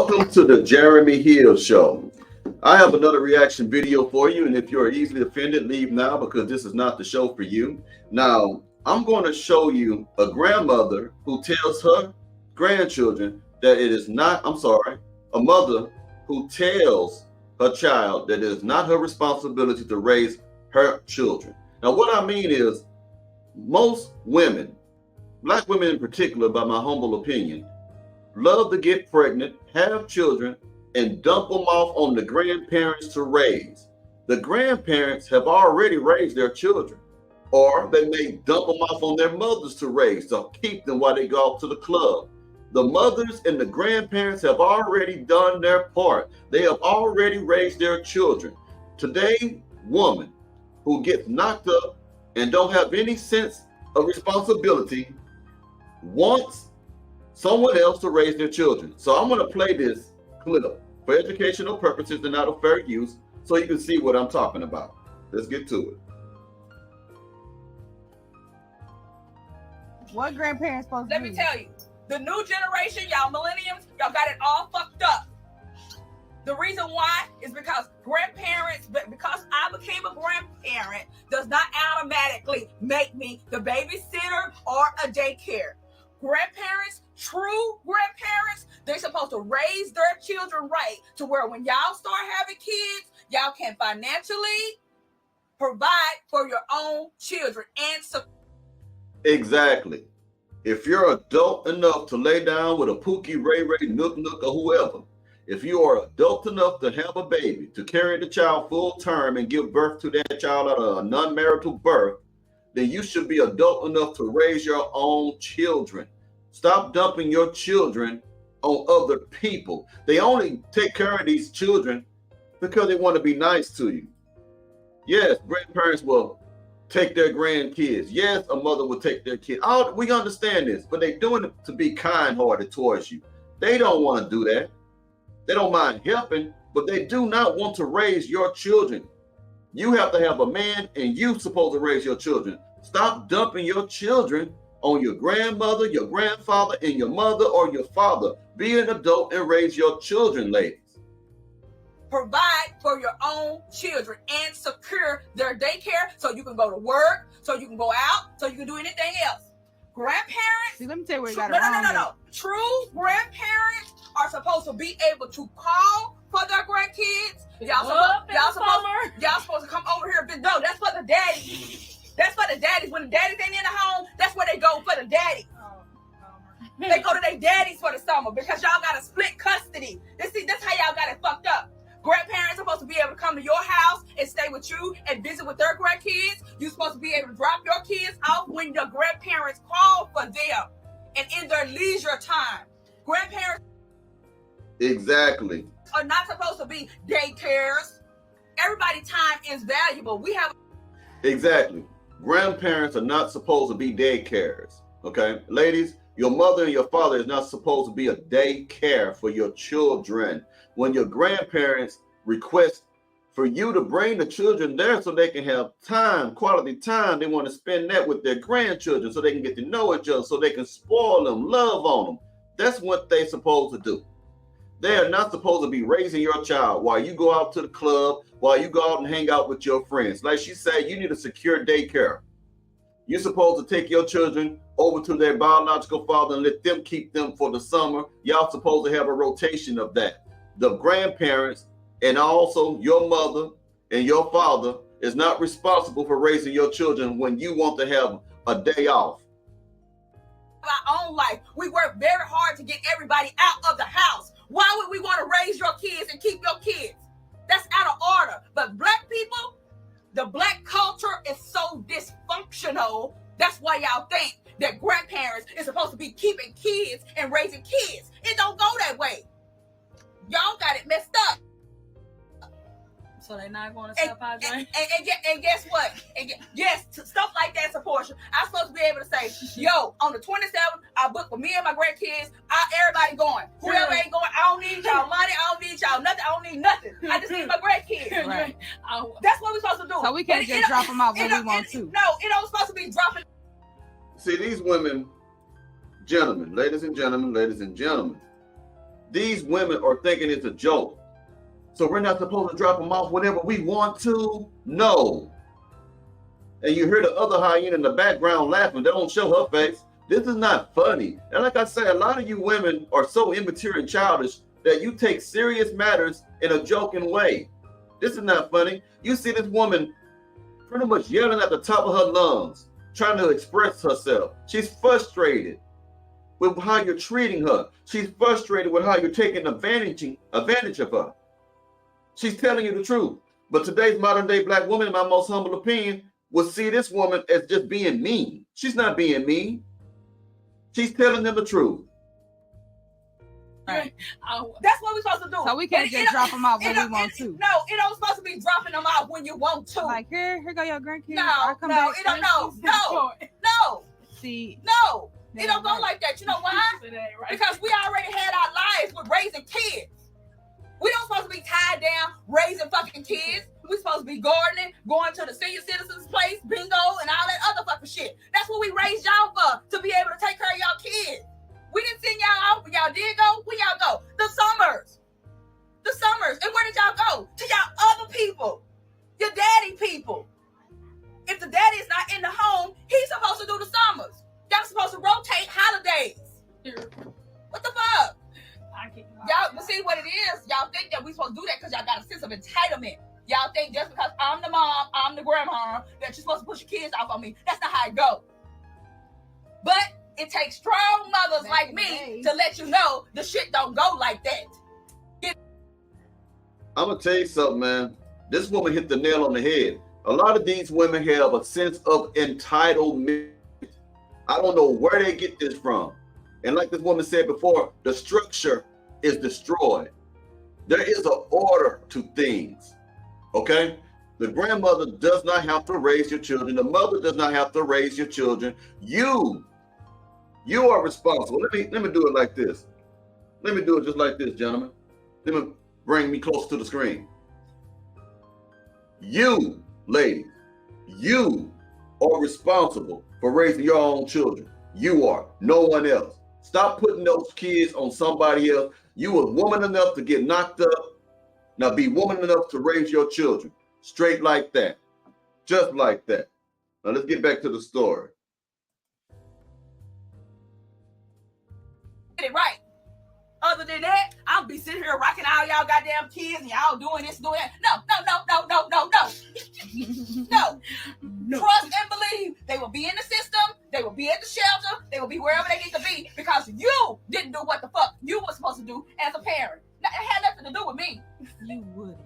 Welcome to the Jeremy Hill Show. I have another reaction video for you, and if you're easily offended, leave now because this is not the show for you. Now, I'm going to show you a grandmother who tells her grandchildren that it is not, a mother who tells her child that it is not her responsibility to raise her children. Now, what I mean is, most women, Black women in particular, by my humble opinion, love to get pregnant, have children, and dump them off on the grandparents to raise. The grandparents have already raised their children, or they may dump them off on their mothers to raise, to keep them while they go off to the club. The mothers and the grandparents have already done their part. They have already raised their children. Today, woman who gets knocked up and don't have any sense of responsibility wants someone else to raise their children. So I'm going to play this clip for educational purposes and out of fair use so you can see what I'm talking about. Let's get to it. What grandparents supposed to Let me tell you, the new generation, y'all millennials, y'all got it all fucked up. The reason why is because grandparents, because I became a grandparent, does not automatically make me the babysitter or a daycare. Grandparents, true grandparents, they're supposed to raise their children right to where when y'all start having kids, y'all can financially provide for your own children and support. Exactly. If you're adult enough to lay down with a Pookie, Ray Ray, Nook Nook, or whoever, if you are adult enough to have a baby, to carry the child full term and give birth to that child out of a non-marital birth, then you should be adult enough to raise your own children. Stop dumping your children on other people. They only take care of these children because they want to be nice to you. Yes, grandparents will take their grandkids. Yes, a mother will take their kid. We understand this, but they're doing it to be kind-hearted towards you. They don't want to do that. They don't mind helping, but they do not want to raise your children. You have to have a man, and you're supposed to raise your children. Stop dumping your children on your grandmother, your grandfather, and your mother or your father. Be an adult and raise your children, ladies. Provide for your own children and secure their daycare so you can go to work, so you can go out, so you can do anything else. Grandparents. See, let me tell you where you got it wrong. No. True grandparents are supposed to be able to call for their grandkids. Y'all supposed to come over here. No, that's for the daddies. That's for the daddies. When the daddies ain't in the home, that's where they go for the daddies. They go to their daddies for the summer because y'all got a split custody. That's how y'all got it fucked up. Grandparents are supposed to be able to come to your house and stay with you and visit with their grandkids. You're supposed to be able to drop your kids off when your grandparents call for them and in their leisure time. Grandparents Exactly. are not supposed to be daycares. Everybody's time is valuable. Exactly. Grandparents are not supposed to be daycares. Okay, ladies, your mother and your father is not supposed to be a daycare for your children. When your grandparents request for you to bring the children there so they can have time, quality time, they want to spend that with their grandchildren so they can get to know each other, so they can spoil them, love on them. That's what they're supposed to do. They are not supposed to be raising your child while you go out to the club, while you go out and hang out with your friends. Like she said, you need a secure daycare. You're supposed to take your children over to their biological father and let them keep them for the summer. Y'all supposed to have a rotation of that. The grandparents and also your mother and your father is not responsible for raising your children when you want to have a day off. Our own life. We work very hard to get everybody out of the house. Why would we want to raise your kids and keep your kids? That's out of order. But Black people, the Black culture is so dysfunctional. That's why y'all think that grandparents is supposed to be keeping kids and raising kids. It don't go that way. Y'all got it messed up. So they're not going to stop our drink? And guess what? Yes, stuff like that's a portion. I'm supposed to be able to say, yo, on the 27th, I booked for me and my grandkids. Everybody going. Whoever ain't going, I don't need y'all money. I don't need y'all nothing. I don't need nothing. I just need my grandkids. Right. That's what we're supposed to do. So we can't just drop them off when we want to. No, it don't supposed to be dropping. See, these women, gentlemen, ladies and gentlemen, these women are thinking it's a joke. So we're not supposed to drop them off whenever we want to? No. And you hear the other hyena in the background laughing. They don't show her face. This is not funny. And like I say, a lot of you women are so immature and childish that you take serious matters in a joking way. This is not funny. You see this woman pretty much yelling at the top of her lungs, trying to express herself. She's frustrated with how you're treating her. She's frustrated with how you're taking advantage of her. She's telling you the truth. But today's modern day black woman, in my most humble opinion, will see this woman as just being mean. She's not being mean. She's telling them the truth. Right. That's what we're supposed to do. So we can't just drop them off when we want to. No, it don't supposed to be dropping them off when you want to. Like, here go your grandkids. No, Come no, back it don't. No. See, no, it don't go like that. You know why? Because we already had our lives with raising kids. We don't supposed to be tied down raising fucking kids. We supposed to be gardening, going to the senior citizens place, bingo, and all that other fucking shit. That's what we raised y'all for, to be able to take care of y'all kids. We didn't send y'all out, but y'all did go. Where y'all go? The summers. And where did y'all go? To y'all other people. Your daddy people. If the daddy is not in the home, he's supposed to do the summers. Y'all supposed to rotate holidays. What the fuck? Y'all, but see what it is? Y'all think that we supposed to do that because y'all got a sense of entitlement. Y'all think just because I'm the mom, I'm the grandma, that you're supposed to push your kids off on me. That's not how it goes. But it takes strong mothers like me to let you know the shit don't go like that. I'm going to tell you something, man. This woman hit the nail on the head. A lot of these women have a sense of entitlement. I don't know where they get this from. And like this woman said before, the structure is destroyed. There is an order to things. Okay? The grandmother does not have to raise your children. The mother does not have to raise your children. You are responsible. Let me do it like this. Let me do it just like this, gentlemen. Let me bring me close to the screen. You, ladies, you are responsible for raising your own children. You are, no one else. Stop putting those kids on somebody else. You were woman enough to get knocked up. Now be woman enough to raise your children. Straight like that. Just like that. Now let's get back to the story. Get it right. Other than that, I'll be sitting here rocking all y'all goddamn kids and y'all doing this, doing that. No. No. Trust and believe. They will be in the system. They will be at the shelter. They will be wherever they need to be because you didn't do what the fuck you were supposed to do as a parent. Now, it had nothing to do with me. you wouldn't.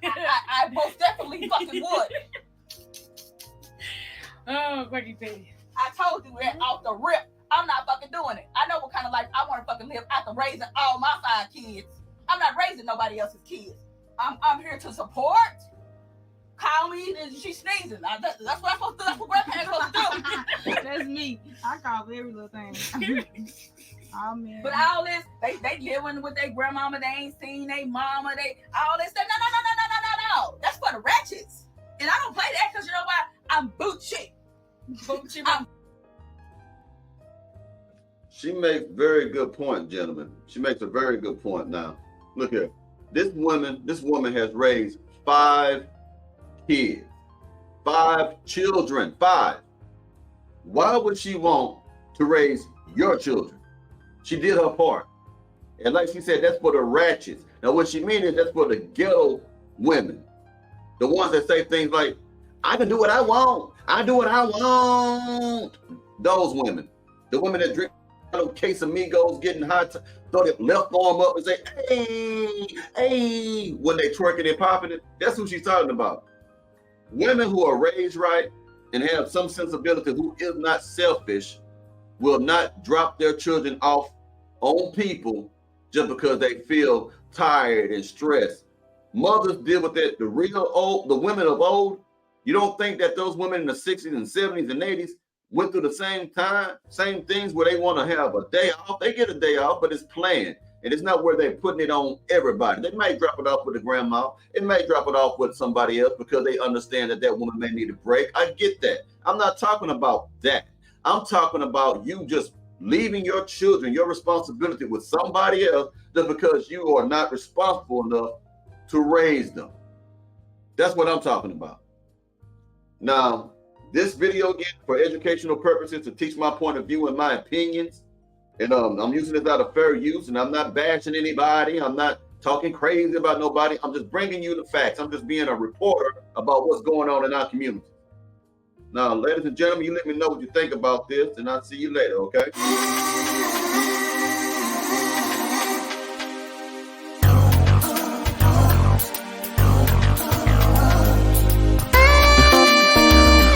I most definitely fucking would. Oh, what do you think? I told you that off the rip. I'm not fucking doing it. I know what kind of life I want to fucking live after raising all my 5 kids. I'm not raising nobody else's kids. I'm here to support. Call me and she's sneezing. That's what I'm supposed to do. That's what grandparents supposed to do. That's me. I call every little thing. Oh man. But all this, they living with their grandmama. They ain't seen their mama. They all this stuff. No. That's for the ratchets. And I don't play that because you know why? I'm boot chick. She makes very good point, gentlemen. She makes a very good point. Now, look here. This woman has raised 5 kids, 5 children, 5. Why would she want to raise your children? She did her part. And like she said, that's for the ratchets. Now, what she means is that's for the ghetto women. The ones that say things like, I can do what I want. I do what I want. Those women. The women that drink little case amigos, getting hot, throw their left arm up and say, hey, when they twerking and popping it. That's who she's talking about. Women who are raised right and have some sensibility, who is not selfish, will not drop their children off on people just because they feel tired and stressed. Mothers deal with that. The women of old, you don't think that those women in the 60s and 70s and 80s went through the same time, same things where they want to have a day off. They get a day off, but it's planned. And it's not where they're putting it on everybody. They might drop it off with the grandma. It may drop it off with somebody else because they understand that that woman may need a break. I get that. I'm not talking about that. I'm talking about you just leaving your children, your responsibility with somebody else just because you are not responsible enough to raise them. That's what I'm talking about. Now, this video again for educational purposes to teach my point of view and my opinions. And I'm using this out of fair use, and I'm not bashing anybody. I'm not talking crazy about nobody. I'm just bringing you the facts. I'm just being a reporter about what's going on in our community. Now, ladies and gentlemen, you let me know what you think about this, and I'll see you later, okay?